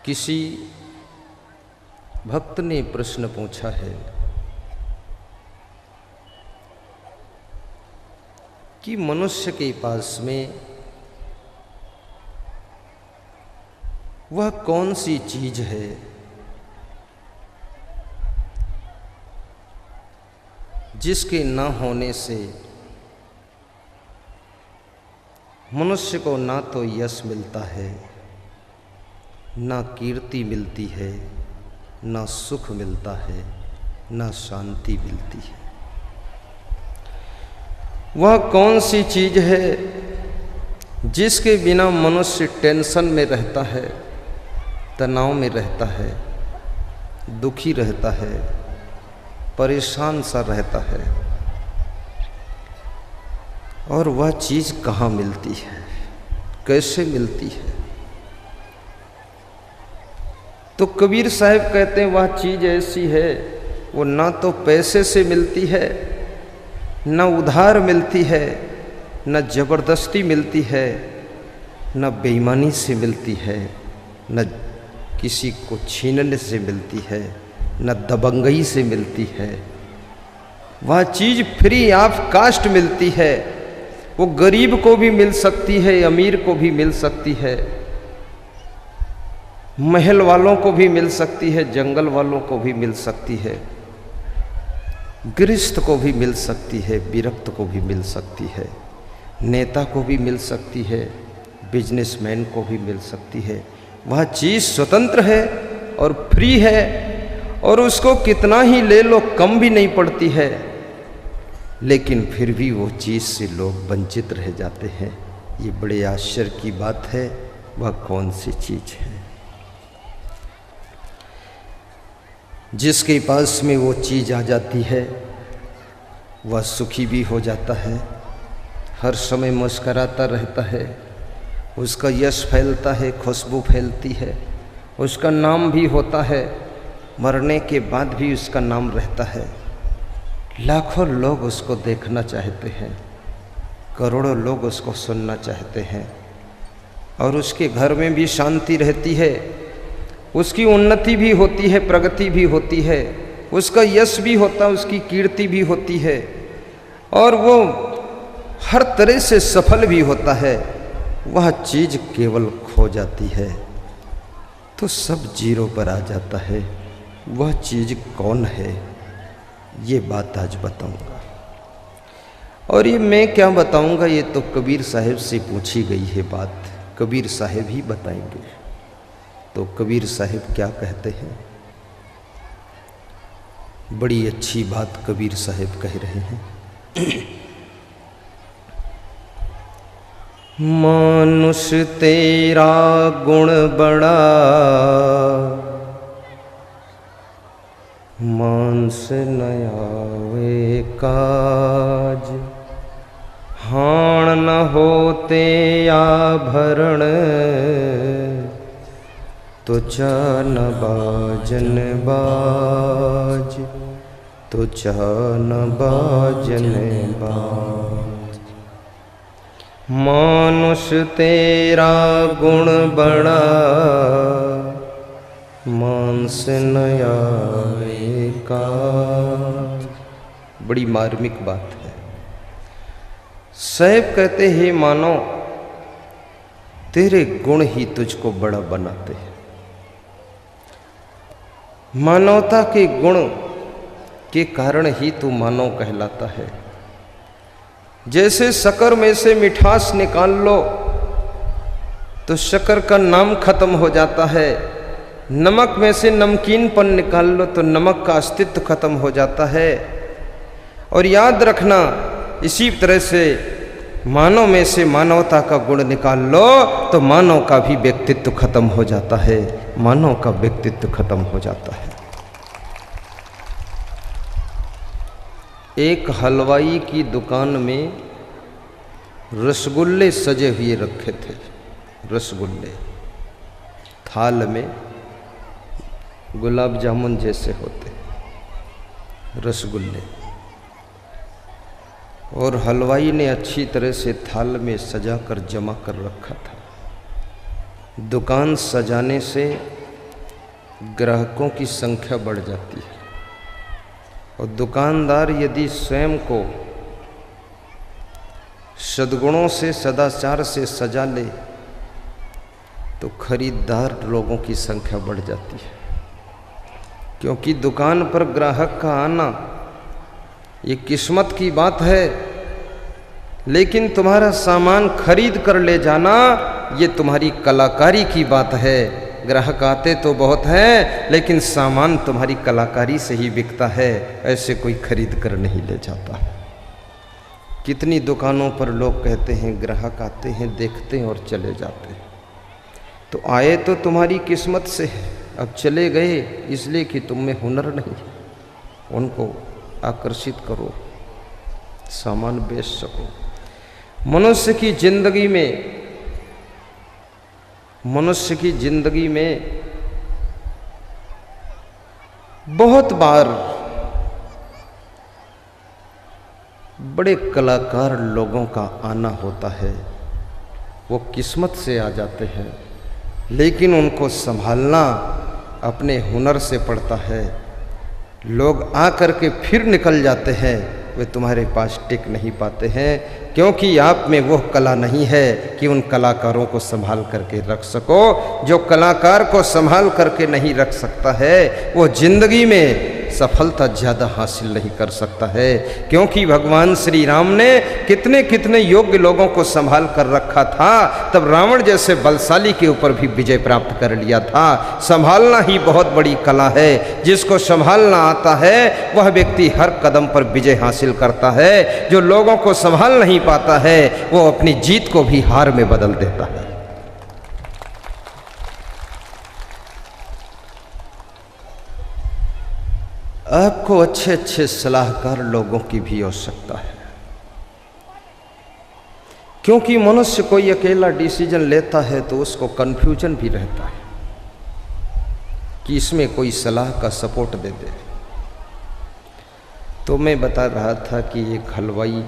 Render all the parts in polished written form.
किसी भक्त ने प्रश्न पूछा है कि मनुष्य के पास में वह कौन सी चीज है जिसके न होने से मनुष्य को ना तो यश मिलता है, ना कीर्ति मिलती है, ना सुख मिलता है, ना शांति मिलती है। वह कौन सी चीज है जिसके बिना मनुष्य टेंशन में रहता है, तनाव में रहता है, दुखी रहता है, परेशान सा रहता है, और वह चीज कहाँ मिलती है, कैसे मिलती है? तो कबीर साहब कहते हैं वह चीज ऐसी है, वो ना तो पैसे से मिलती है, न उधार मिलती है, न जबरदस्ती मिलती है, न बेईमानी से मिलती है, न किसी को छीनने से मिलती है, न दबंगई से मिलती है। वह चीज फ्री ऑफ कास्ट मिलती है। वो गरीब को भी मिल सकती है, अमीर को भी मिल सकती है, महल वालों को भी मिल सकती है, जंगल वालों को भी मिल सकती है, गृहस्थ को भी मिल सकती है, विरक्त को भी मिल सकती है, नेता को भी मिल सकती है, बिजनेसमैन को भी मिल सकती है। वह चीज़ स्वतंत्र है और फ्री है, और उसको कितना ही ले लो कम भी नहीं पड़ती है, लेकिन फिर भी वो चीज़ से लोग वंचित रह जाते हैं। ये बड़े आश्चर्य की बात है। वह कौन सी चीज़ है जिसके पास में वो चीज़ आ जाती है, वह सुखी भी हो जाता है, हर समय मुस्कराता रहता है, उसका यश फैलता है, खुशबू फैलती है, उसका नाम भी होता है, मरने के बाद भी उसका नाम रहता है। लाखों लोग उसको देखना चाहते हैं, करोड़ों लोग उसको सुनना चाहते हैं, और उसके घर में भी शांति रहती है, उसकी उन्नति भी होती है, प्रगति भी होती है, उसका यश भी होता है, उसकी कीर्ति भी होती है, और वो हर तरह से सफल भी होता है। वह चीज़ केवल खो जाती है तो सब जीरो पर आ जाता है। वह चीज़ कौन है, ये बात आज बताऊंगा। और ये मैं क्या बताऊंगा, ये तो कबीर साहब से पूछी गई है बात, कबीर साहब ही बताएंगे। तो कबीर साहब क्या कहते हैं, बड़ी अच्छी बात कबीर साहब कह रहे हैं। मानुष तेरा गुण बड़ा, मानस न आवे काज, हाण न होते आभरण, तो न बाजन बाज, तो न बाजन बाज। मानुष तेरा गुण बड़ा, मानस न आवे काज। बड़ी मार्मिक बात है। साहब कहते हैं मानो तेरे गुण ही तुझको बड़ा बनाते हैं। मानवता के गुण के कारण ही तू मानव कहलाता है। जैसे शक्कर में से मिठास निकाल लो तो शक्कर का नाम खत्म हो जाता है, नमक में से नमकीनपन निकाल लो तो नमक का अस्तित्व खत्म हो जाता है। और याद रखना, इसी तरह से मानव में से मानवता का गुण निकाल लो तो मानव का भी व्यक्तित्व खत्म हो जाता है, मानव का व्यक्तित्व खत्म हो जाता है। एक हलवाई की दुकान में रसगुल्ले सजे हुए रखे थे। रसगुल्ले थाल में गुलाब जामुन जैसे होते रसगुल्ले, और हलवाई ने अच्छी तरह से थाल में सजा कर जमा कर रखा था। दुकान सजाने से ग्राहकों की संख्या बढ़ जाती है। और दुकानदार यदि स्वयं को सद्गुणों से, सदाचार से सजा ले तो खरीदार लोगों की संख्या बढ़ जाती है। क्योंकि दुकान पर ग्राहक का आना ये किस्मत की बात है, लेकिन तुम्हारा सामान खरीद कर ले जाना ये तुम्हारी कलाकारी की बात है। ग्राहक आते तो बहुत हैं, लेकिन सामान तुम्हारी कलाकारी से ही बिकता है, ऐसे कोई खरीद कर नहीं ले जाता। कितनी दुकानों पर लोग कहते हैं ग्राहक आते हैं, देखते हैं और चले जाते हैं। तो आए तो तुम्हारी किस्मत से है, अब चले गए इसलिए कि तुम में हुनर नहीं। उनको आकर्षित करो, सामान बेच सको। मनुष्य की जिंदगी में बहुत बार बड़े कलाकार लोगों का आना होता है, वो किस्मत से आ जाते हैं, लेकिन उनको संभालना अपने हुनर से पड़ता है। लोग आकर के फिर निकल जाते हैं, वे तुम्हारे पास टिक नहीं पाते हैं, क्योंकि आप में वो कला नहीं है कि उन कलाकारों को संभाल करके रख सको। जो कलाकार को संभाल करके नहीं रख सकता है वो जिंदगी में सफलता ज़्यादा हासिल नहीं कर सकता है। क्योंकि भगवान श्री राम ने कितने कितने योग्य लोगों को संभाल कर रखा था, तब रावण जैसे बलशाली के ऊपर भी विजय प्राप्त कर लिया था। संभालना ही बहुत बड़ी कला है। जिसको संभालना आता है वह व्यक्ति हर कदम पर विजय हासिल करता है। जो लोगों को संभाल नहीं पाता है वो अपनी जीत को भी हार में बदल देता है। आपको अच्छे अच्छे सलाहकार लोगों की भी आवश्यकता है, क्योंकि मनुष्य कोई अकेला डिसीजन लेता है तो उसको कन्फ्यूजन भी रहता है कि इसमें कोई सलाह का सपोर्ट दे दे। तो मैं बता रहा था कि एक हलवाई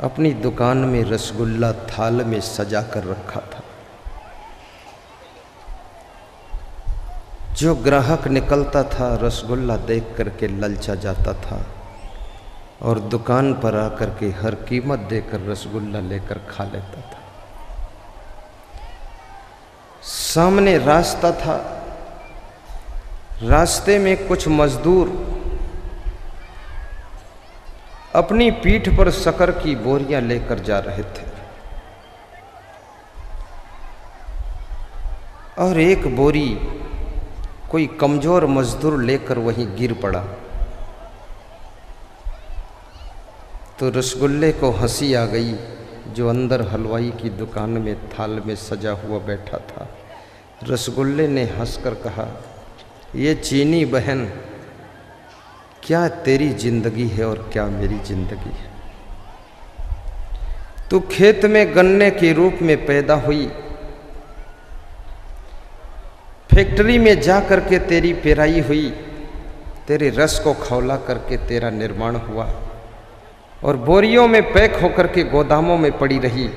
अपनी दुकान में रसगुल्ला थाल में सजा कर रखा था। जो ग्राहक निकलता था रसगुल्ला देख करके ललचा जाता था और दुकान पर आकर के हर कीमत देकर रसगुल्ला लेकर खा लेता था। सामने रास्ता था, रास्ते में कुछ मजदूर अपनी पीठ पर शक्कर की बोरियां लेकर जा रहे थे और एक बोरी कोई कमजोर मजदूर लेकर वहीं गिर पड़ा। तो रसगुल्ले को हंसी आ गई। जो अंदर हलवाई की दुकान में थाल में सजा हुआ बैठा था, रसगुल्ले ने हंसकर कहा, ये चीनी बहन, क्या तेरी जिंदगी है और क्या मेरी जिंदगी है। तू खेत में गन्ने के रूप में पैदा हुई, फैक्ट्री में जा करके तेरी पेराई हुई, तेरे रस को खौला करके तेरा निर्माण हुआ और बोरियों में पैक होकर के गोदामों में पड़ी रही।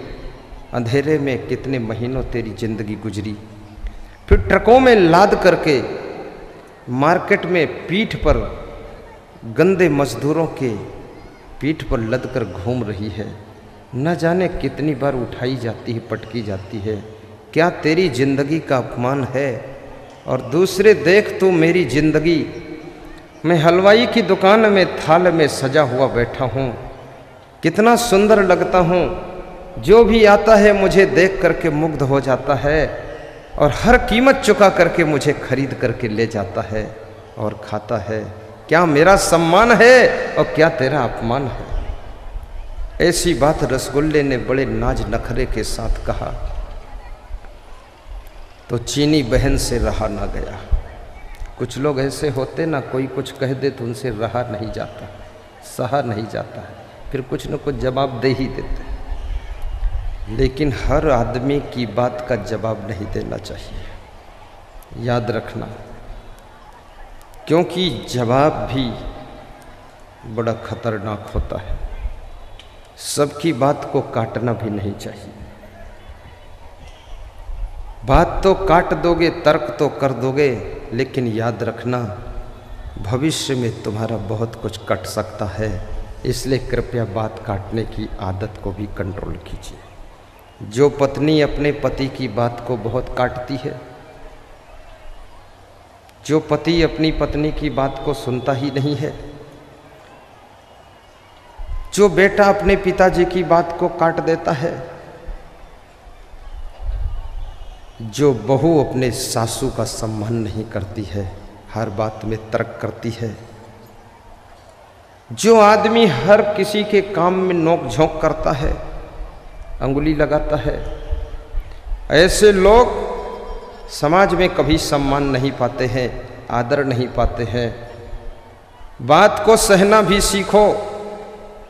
अंधेरे में कितने महीनों तेरी जिंदगी गुजरी। फिर ट्रकों में लाद करके मार्केट में पीठ पर गंदे मजदूरों के पीठ पर लद कर घूम रही है। न जाने कितनी बार उठाई जाती है, पटकी जाती है। क्या तेरी जिंदगी का अपमान है। और दूसरे देख तू मेरी जिंदगी, मैं हलवाई की दुकान में थाल में सजा हुआ बैठा हूँ, कितना सुंदर लगता हूँ। जो भी आता है मुझे देख करके मुग्ध हो जाता है और हर कीमत चुका करके मुझे खरीद करके ले जाता है और खाता है। क्या मेरा सम्मान है और क्या तेरा अपमान है। ऐसी बात रसगुल्ले ने बड़े नाज नखरे के साथ कहा तो चीनी बहन से रहा ना गया। कुछ लोग ऐसे होते ना, कोई कुछ कह दे तो उनसे रहा नहीं जाता, सहा नहीं जाता है, फिर कुछ न कुछ जवाब दे ही देते हैं। लेकिन हर आदमी की बात का जवाब नहीं देना चाहिए, याद रखना, क्योंकि जवाब भी बड़ा खतरनाक होता है। सबकी बात को काटना भी नहीं चाहिए। बात तो काट दोगे, तर्क तो कर दोगे, लेकिन याद रखना भविष्य में तुम्हारा बहुत कुछ कट सकता है। इसलिए कृपया बात काटने की आदत को भी कंट्रोल कीजिए। जो पत्नी अपने पति की बात को बहुत काटती है, जो पति अपनी पत्नी की बात को सुनता ही नहीं है, जो बेटा अपने पिताजी की बात को काट देता है, जो बहू अपने सासू का सम्मान नहीं करती है, हर बात में तर्क करती है, जो आदमी हर किसी के काम में नोक झोंक करता है, अंगुली लगाता है, ऐसे लोग समाज में कभी सम्मान नहीं पाते हैं, आदर नहीं पाते हैं। बात को सहना भी सीखो,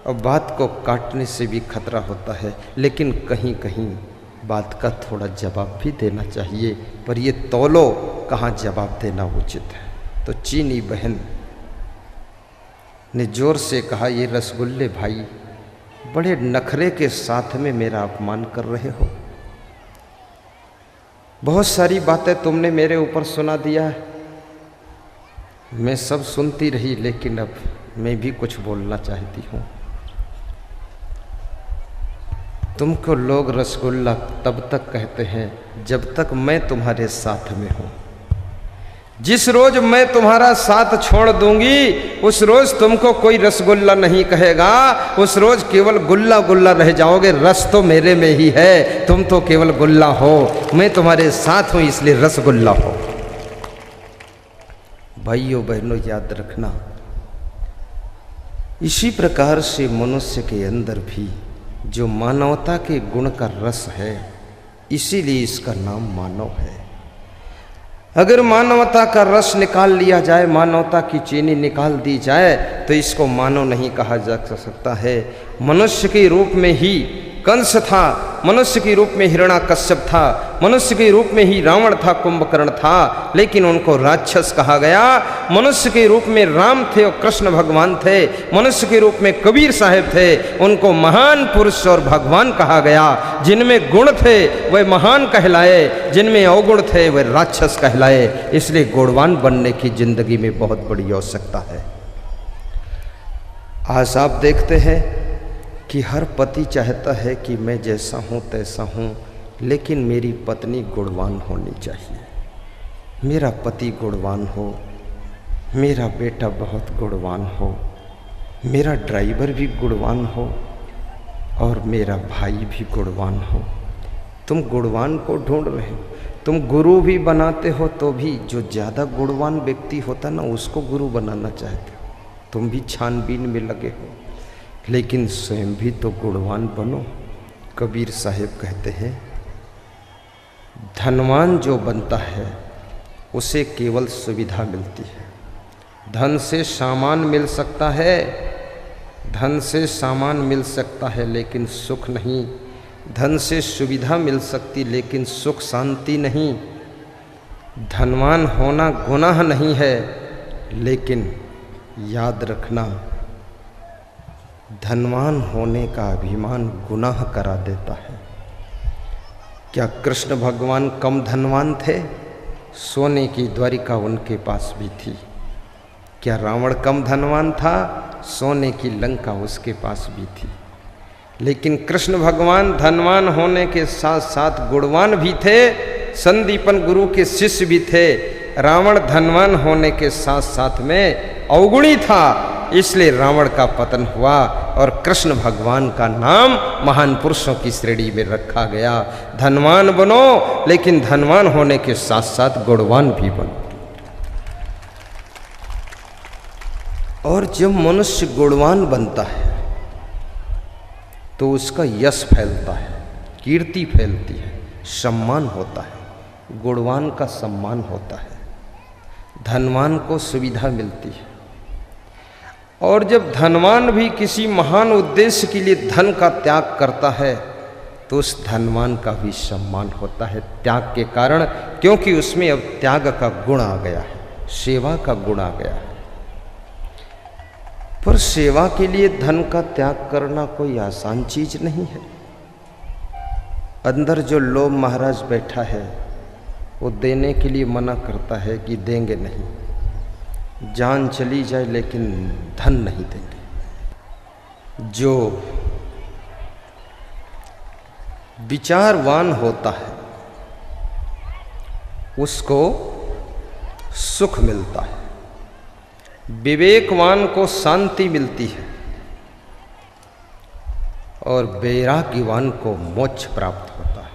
और बात को काटने से भी खतरा होता है, लेकिन कहीं कहीं बात का थोड़ा जवाब भी देना चाहिए। पर ये तौलो कहाँ जवाब देना उचित है। तो चीनी बहन ने जोर से कहा, ये रसगुल्ले भाई बड़े नखरे के साथ में मेरा अपमान कर रहे हो। बहुत सारी बातें तुमने मेरे ऊपर सुना दिया है, मैं सब सुनती रही, लेकिन अब मैं भी कुछ बोलना चाहती हूँ। तुमको लोग रसगुल्ला तब तक कहते हैं जब तक मैं तुम्हारे साथ में हूँ। जिस रोज मैं तुम्हारा साथ छोड़ दूंगी, उस रोज तुमको कोई रसगुल्ला नहीं कहेगा, उस रोज केवल गुल्ला गुल्ला रह जाओगे। रस तो मेरे में ही है, तुम तो केवल गुल्ला हो, मैं तुम्हारे साथ हूँ इसलिए रसगुल्ला हो। भाइयों बहनों, याद रखना, इसी प्रकार से मनुष्य के अंदर भी जो मानवता के गुण का रस है, इसीलिए इसका नाम मानव है। अगर मानवता का रस निकाल लिया जाए, मानवता की चीनी निकाल दी जाए, तो इसको मानव नहीं कहा जा सकता है। मनुष्य के रूप में ही कंस था, मनुष्य के रूप में हिरण्याकश्यप था, मनुष्य के रूप में ही रावण था, कुंभकर्ण था, लेकिन उनको राक्षस कहा गया। मनुष्य के रूप में राम थे और कृष्ण भगवान थे, मनुष्य के रूप में कबीर साहब थे, उनको महान पुरुष और भगवान कहा गया। जिनमें गुण थे वह महान कहलाए, जिनमें अवगुण थे वह राक्षस कहलाए। इसलिए गुणवान बनने की जिंदगी में बहुत बड़ी आवश्यकता है। आज आप देखते हैं कि हर पति चाहता है कि मैं जैसा हूँ तैसा हूँ, लेकिन मेरी पत्नी गुणवान होनी चाहिए, मेरा पति गुणवान हो, मेरा बेटा बहुत गुणवान हो, मेरा ड्राइवर भी गुणवान हो और मेरा भाई भी गुणवान हो। तुम गुणवान को ढूंढ रहे हो, तुम गुरु भी बनाते हो तो भी जो ज़्यादा गुणवान व्यक्ति होता ना, उसको गुरु बनाना चाहते हो। तुम भी छानबीन में लगे हो, लेकिन स्वयं भी तो गुणवान बनो। कबीर साहब कहते हैं, धनवान जो बनता है उसे केवल सुविधा मिलती है। धन से सामान मिल सकता है, धन से सामान मिल सकता है, लेकिन सुख नहीं। धन से सुविधा मिल सकती, लेकिन सुख शांति नहीं। धनवान होना गुनाह नहीं है, लेकिन याद रखना, धनवान होने का अभिमान गुनाह करा देता है। क्या कृष्ण भगवान कम धनवान थे? सोने की द्वारिका उनके पास भी थी। क्या रावण कम धनवान था? सोने की लंका उसके पास भी थी। लेकिन कृष्ण भगवान धनवान होने के साथ साथ गुणवान भी थे, संदीपन गुरु के शिष्य भी थे। रावण धनवान होने के साथ साथ में अवगुणी था, इसलिए रावण का पतन हुआ और कृष्ण भगवान का नाम महान पुरुषों की श्रेणी में रखा गया। धनवान बनो, लेकिन धनवान होने के साथ साथ गुणवान भी बनो। और जब मनुष्य गुणवान बनता है तो उसका यश फैलता है, कीर्ति फैलती है, सम्मान होता है। गुणवान का सम्मान होता है, धनवान को सुविधा मिलती है। और जब धनवान भी किसी महान उद्देश्य के लिए धन का त्याग करता है तो उस धनवान का भी सम्मान होता है त्याग के कारण, क्योंकि उसमें अब त्याग का गुण आ गया है, सेवा का गुण आ गया है। पर सेवा के लिए धन का त्याग करना कोई आसान चीज नहीं है। अंदर जो लोभ महाराज बैठा है, वो देने के लिए मना करता है कि देंगे नहीं, जान चली जाए लेकिन धन नहीं देंगे। जो विचारवान होता है उसको सुख मिलता है, विवेकवान को शांति मिलती है और वैराग्यवान को मोक्ष प्राप्त होता है।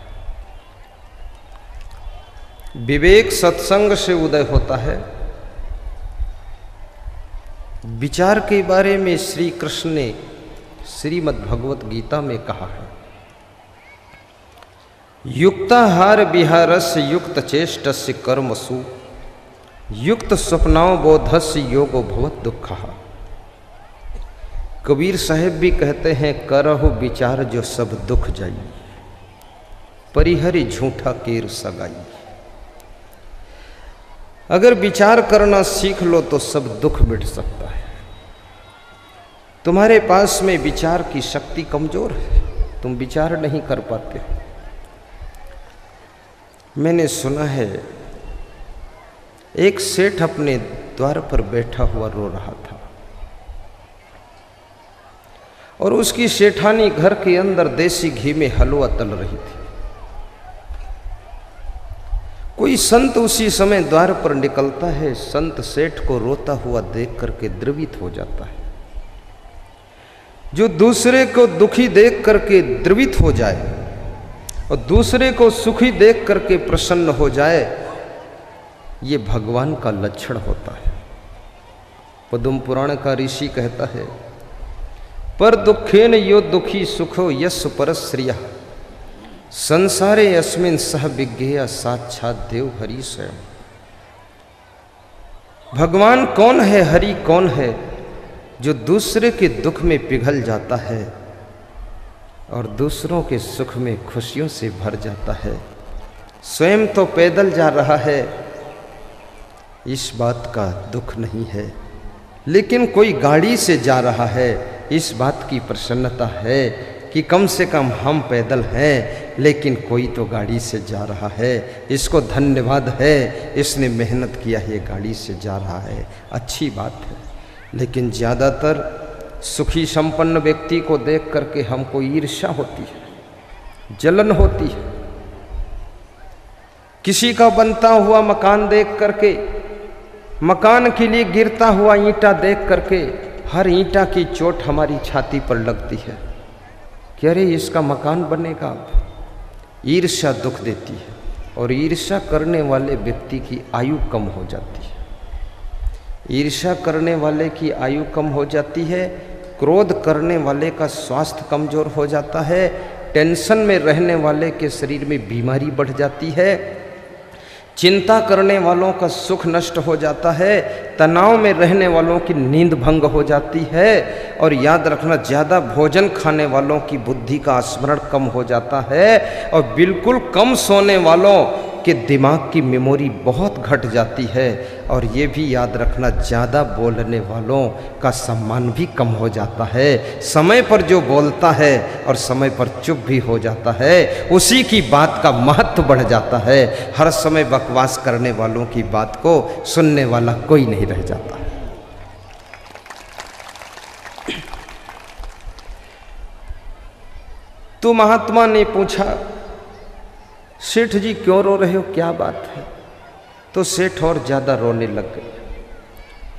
विवेक सत्संग से उदय होता है। विचार के बारे में श्री कृष्ण ने श्रीमद् भगवत गीता में कहा है, युक्ताहार विहारस्य युक्त चेष्टस्य कर्मसु युक्त स्वप्नावबोधस्य योगो भवत दुःखः। कबीर साहेब भी कहते हैं, करहु विचार जो सब दुख जाई, परिहरि झूठा केर सगाई। अगर विचार करना सीख लो तो सब दुख मिट सकता है। तुम्हारे पास में विचार की शक्ति कमजोर है, तुम विचार नहीं कर पाते। मैंने सुना है एक सेठ अपने द्वार पर बैठा हुआ रो रहा था और उसकी सेठानी घर के अंदर देसी घी में हलवा तल रही थी। कोई संत उसी समय द्वार पर निकलता है, संत सेठ को रोता हुआ देख करके द्रवित हो जाता है। जो दूसरे को दुखी देख करके द्रवित हो जाए और दूसरे को सुखी देख करके प्रसन्न हो जाए, ये भगवान का लक्षण होता है। पद्म पुराण का ऋषि कहता है, पर दुखेन यो दुखी सुखो यस परश्रियः संसारे अस्मिन् सह विज्ञेय साक्षात् देव हरि स्वयं। भगवान कौन है, हरि कौन है? जो दूसरे के दुख में पिघल जाता है और दूसरों के सुख में खुशियों से भर जाता है। स्वयं तो पैदल जा रहा है, इस बात का दुख नहीं है, लेकिन कोई गाड़ी से जा रहा है, इस बात की प्रसन्नता है कि कम से कम हम पैदल हैं लेकिन कोई तो गाड़ी से जा रहा है, इसको धन्यवाद है, इसने मेहनत किया है, ये गाड़ी से जा रहा है, अच्छी बात है। लेकिन ज़्यादातर सुखी संपन्न व्यक्ति को देख करके हमको ईर्ष्या होती है, जलन होती है। किसी का बनता हुआ मकान देख करके, मकान के लिए गिरता हुआ ईंटा देख करके हर ईंटा की चोट हमारी छाती पर लगती है कि अरे इसका मकान बनेगा अब। ईर्ष्या दुख देती है और ईर्ष्या करने वाले व्यक्ति की आयु कम हो जाती है। ईर्ष्या करने वाले की आयु कम हो जाती है, क्रोध करने वाले का स्वास्थ्य कमजोर हो जाता है, टेंशन में रहने वाले के शरीर में बीमारी बढ़ जाती है, चिंता करने वालों का सुख नष्ट हो जाता है, तनाव में रहने वालों की नींद भंग हो जाती है, और याद रखना ज़्यादा भोजन खाने वालों की बुद्धि का स्मरण कम हो जाता है, और बिल्कुल कम सोने वालों के दिमाग की मेमोरी बहुत घट जाती है। और ये भी याद रखना, ज़्यादा बोलने वालों का सम्मान भी कम हो जाता है। समय पर जो बोलता है और समय पर चुप भी हो जाता है, उसी की बात का महत्व बढ़ जाता है। हर समय बकवास करने वालों की बात को सुनने वाला कोई नहीं रह जाता। तो महात्मा ने पूछा, सेठ जी क्यों रो रहे हो, क्या बात है? तो सेठ और ज़्यादा रोने लग गए।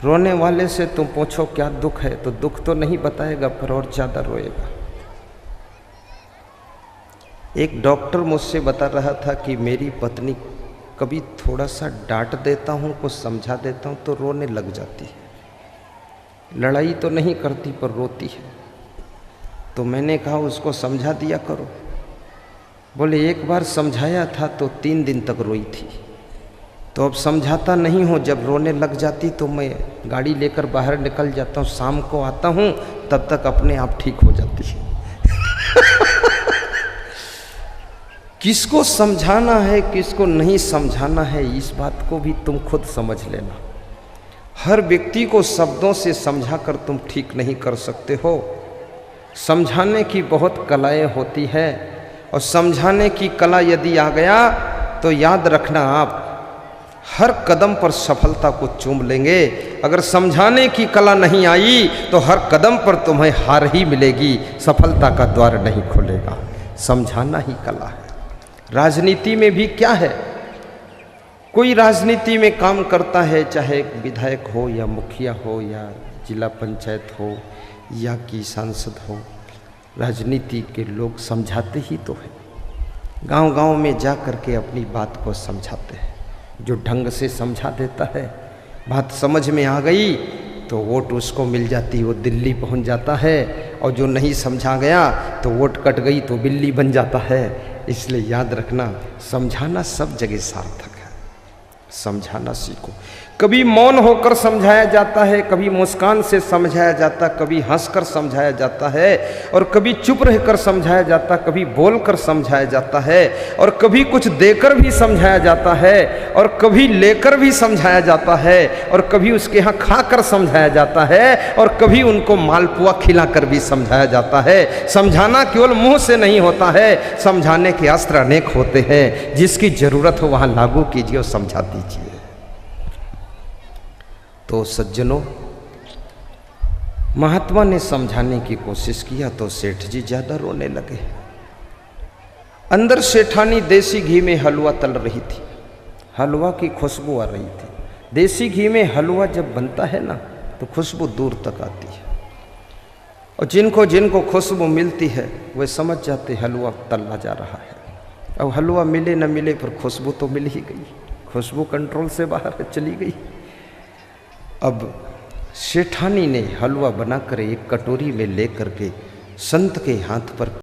रोने वाले से तुम पूछो क्या दुख है, तो दुख तो नहीं बताएगा पर और ज़्यादा रोएगा। एक डॉक्टर मुझसे बता रहा था कि मेरी पत्नी कभी थोड़ा सा डांट देता हूँ, कुछ समझा देता हूँ तो रोने लग जाती है। लड़ाई तो नहीं करती पर रोती है। तो मैंने कहा उसको समझा दिया करो। बोले एक बार समझाया था तो 3 दिन तक रोई थी, तो अब समझाता नहीं हूँ। जब रोने लग जाती तो मैं गाड़ी लेकर बाहर निकल जाता हूँ, शाम को आता हूँ, तब तक अपने आप ठीक हो जाती है। किसको समझाना है किसको नहीं समझाना है, इस बात को भी तुम खुद समझ लेना। हर व्यक्ति को शब्दों से समझाकर तुम ठीक नहीं कर सकते हो। समझाने की बहुत कलाएं होती है, और समझाने की कला यदि आ गया तो तो याद रखना आप हर कदम पर सफलता को चूम लेंगे। अगर समझाने की कला नहीं आई तो हर कदम पर तुम्हें हार ही मिलेगी, सफलता का द्वार नहीं खुलेगा। समझाना ही कला है। राजनीति में भी क्या है, कोई राजनीति में काम करता है, चाहे विधायक हो या मुखिया हो या जिला पंचायत हो या कि सांसद हो, राजनीति के लोग समझाते ही तो है। गांव-गांव में जा कर के अपनी बात को समझाते हैं। जो ढंग से समझा देता है, बात समझ में आ गई तो वोट उसको मिल जाती, वो दिल्ली पहुंच जाता है। और जो नहीं समझा गया तो वोट कट गई तो बिल्ली बन जाता है। इसलिए याद रखना, समझाना सब जगह सार्थक है। समझाना सीखो। कभी मौन होकर समझाया जाता है, कभी मुस्कान से समझाया जाता, कभी हंसकर समझाया जाता है, और कभी चुप रहकर समझाया जाता, कभी बोलकर समझाया जाता है, और कभी कुछ देकर भी समझाया जाता है, और कभी लेकर भी समझाया जाता है, और कभी उसके यहाँ खाकर समझाया जाता है, और कभी उनको मालपुआ खिलाकर भी समझाया जाता है। समझाना केवल मुंह से नहीं होता है, समझाने के अस्त्र अनेक होते हैं। जिसकी जरूरत हो वहां लागू कीजिए और समझा दीजिए। तो सज्जनों, महात्मा ने समझाने की कोशिश किया तो सेठ जी ज्यादा रोने लगे। अंदर सेठानी देसी घी में हलवा तल रही थी, हलवा की खुशबू आ रही थी। देसी घी में हलवा जब बनता है ना तो खुशबू दूर तक आती है, और जिनको जिनको खुशबू मिलती है वे समझ जाते हलवा तला जा रहा है। अब हलवा मिले न मिले पर खुशबू तो मिल ही गई, खुशबू कंट्रोल से बाहर चली गई। अब सेठानी ने हलवा बनाकर एक कटोरी में लेकर के संत के हाथ पर